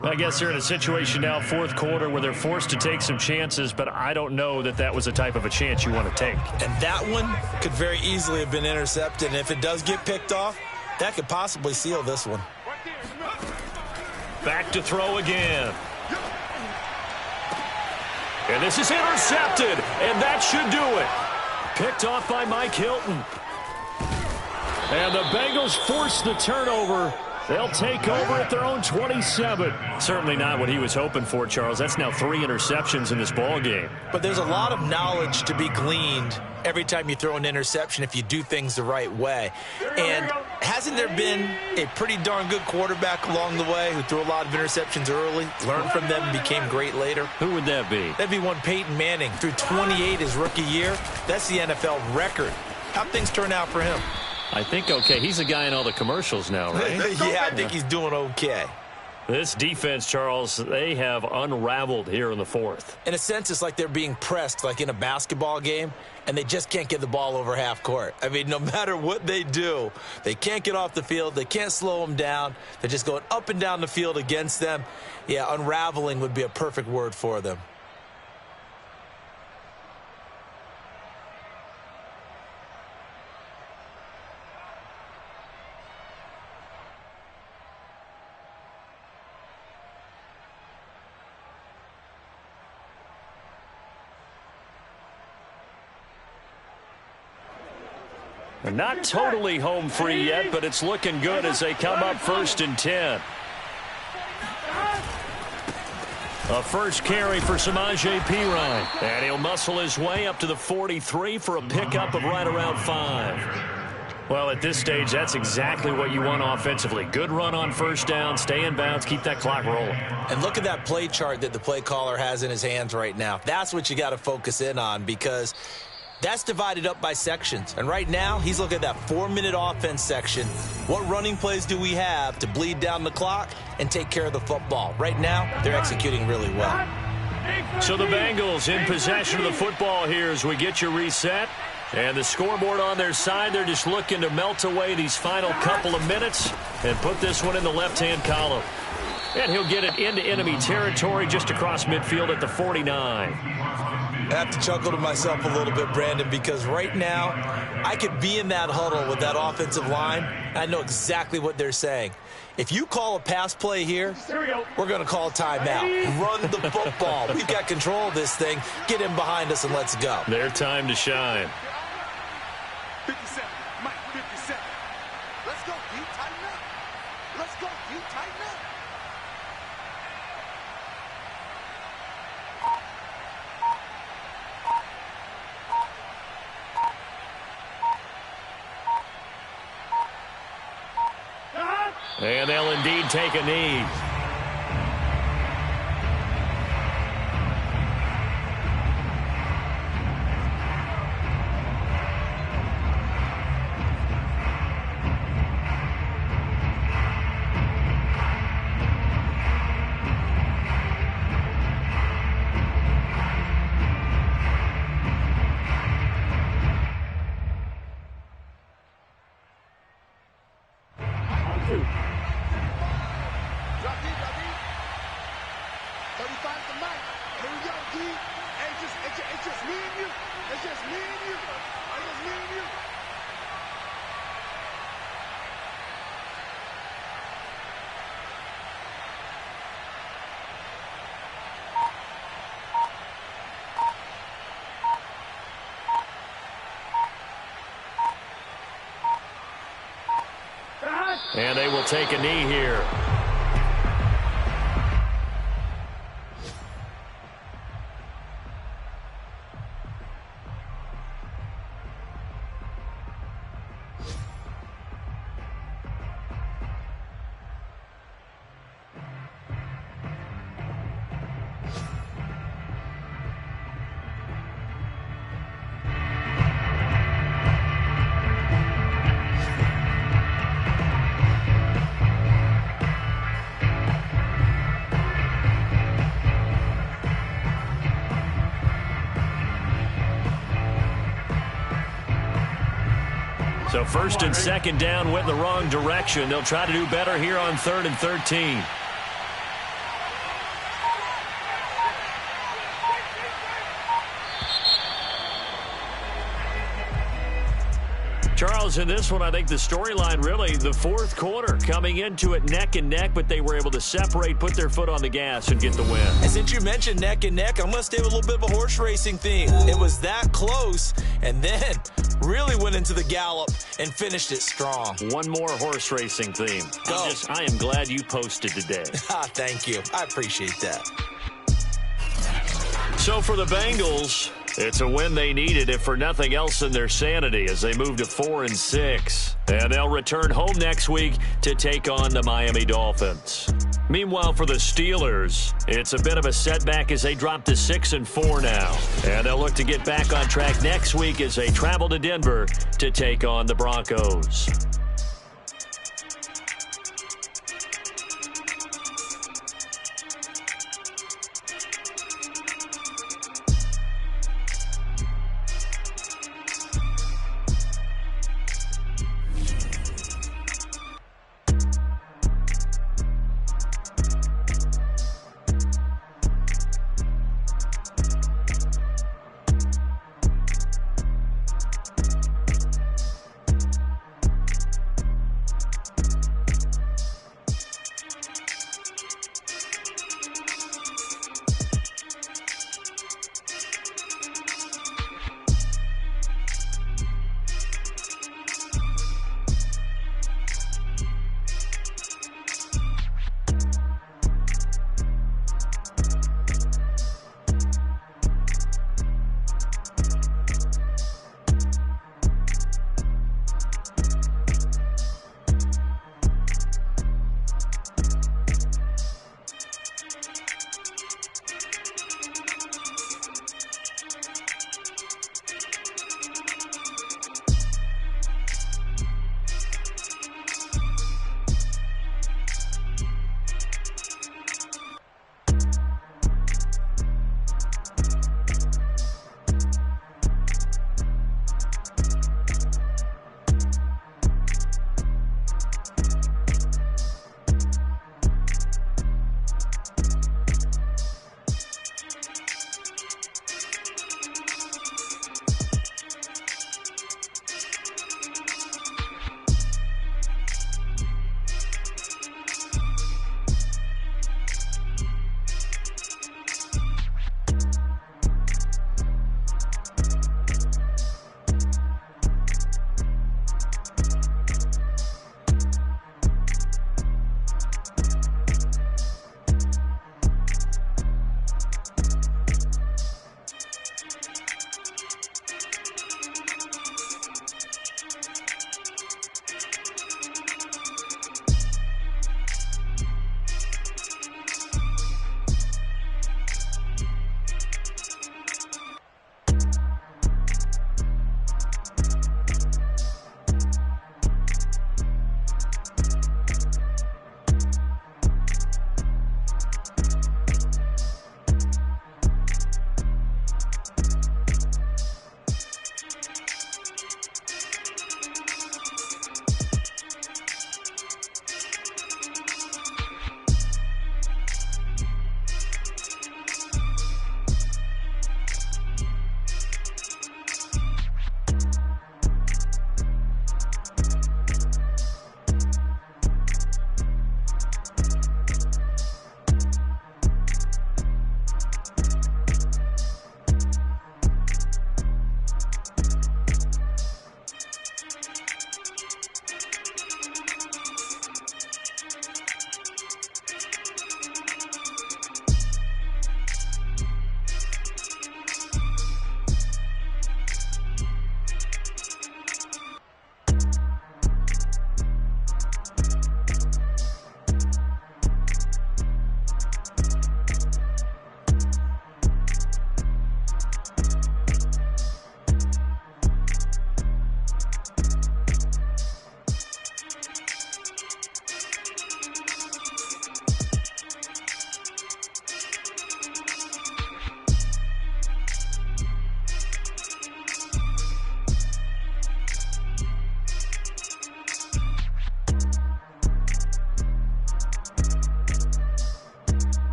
I guess they're in a situation now, fourth quarter, where they're forced to take some chances, but I don't know that that was the type of a chance you want to take. And that one could very easily have been intercepted, and if it does get picked off, that could possibly seal this one. Back to throw again. And this is intercepted, and that should do it. Picked off by Mike Hilton. And the Bengals force the turnover. They'll take over at their own 27. Certainly not what he was hoping for, Charles. That's now 3 interceptions in this ball game. But there's a lot of knowledge to be gleaned every time you throw an interception if you do things the right way. And hasn't there been a pretty darn good quarterback along the way who threw a lot of interceptions early, learned from them, and became great later? Who would that be? That'd be one Peyton Manning. Threw 28 his rookie year. That's the NFL record. How'd things turn out for him? I think okay. He's the guy in all the commercials now, right? Yeah, I think he's doing okay. This defense, Charles, they have unraveled here in the fourth. In a sense, it's like they're being pressed like in a basketball game, and they just can't get the ball over half court. I mean, no matter what they do, they can't get off the field. They can't slow them down. They're just going up and down the field against them. Yeah, unraveling would be a perfect word for them. Not totally home free yet, but it's looking good as they come up 1st and 10. A first carry for Samaje Perine. And he'll muscle his way up to the 43 for a pickup of right around 5. Well, at this stage, that's exactly what you want offensively. Good run on first down, stay in bounds, keep that clock rolling. And look at that play chart that the play caller has in his hands right now. That's what you got to focus in on, because that's divided up by sections. And right now, he's looking at that 4-minute offense section. What running plays do we have to bleed down the clock and take care of the football? Right now, they're executing really well. So the Bengals in possession of the football here as we get you reset. And the scoreboard on their side, they're just looking to melt away these final couple of minutes and put this one in the left-hand column. And he'll get it into enemy territory just across midfield at the 49. I have to chuckle to myself a little bit, Brandon, because right now I could be in that huddle with that offensive line. I know exactly what they're saying. If you call a pass play here, we're going to call a timeout. Run the football. We've got control of this thing. Get in behind us and let's go. Their time to shine. 57, Mike, 57. Let's go, D, tighten up. Let's go, D, tighten up. And they'll indeed take a knee. Drop D. 35 to Mike. Here we go, D. It's just me and you. It's just me and you. It's just me and you. And they will take a knee here. So first and second down went in the wrong direction. They'll try to do better here on 3rd and 13. Charles, in this one, I think the storyline really, the fourth quarter, coming into it neck and neck, but they were able to separate, put their foot on the gas, and get the win. And since you mentioned neck and neck, I'm going to stay with a little bit of a horse racing theme. It was that close, and then really went into the gallop and finished it strong. One more horse racing theme. Go. I am glad you posted today. Thank you. I appreciate that. So for the Bengals, it's a win they needed, if for nothing else than their sanity, as they move to 4-6. And they'll return home next week to take on the Miami Dolphins. Meanwhile, for the Steelers, it's a bit of a setback as they drop to 6-4 now. And they'll look to get back on track next week as they travel to Denver to take on the Broncos.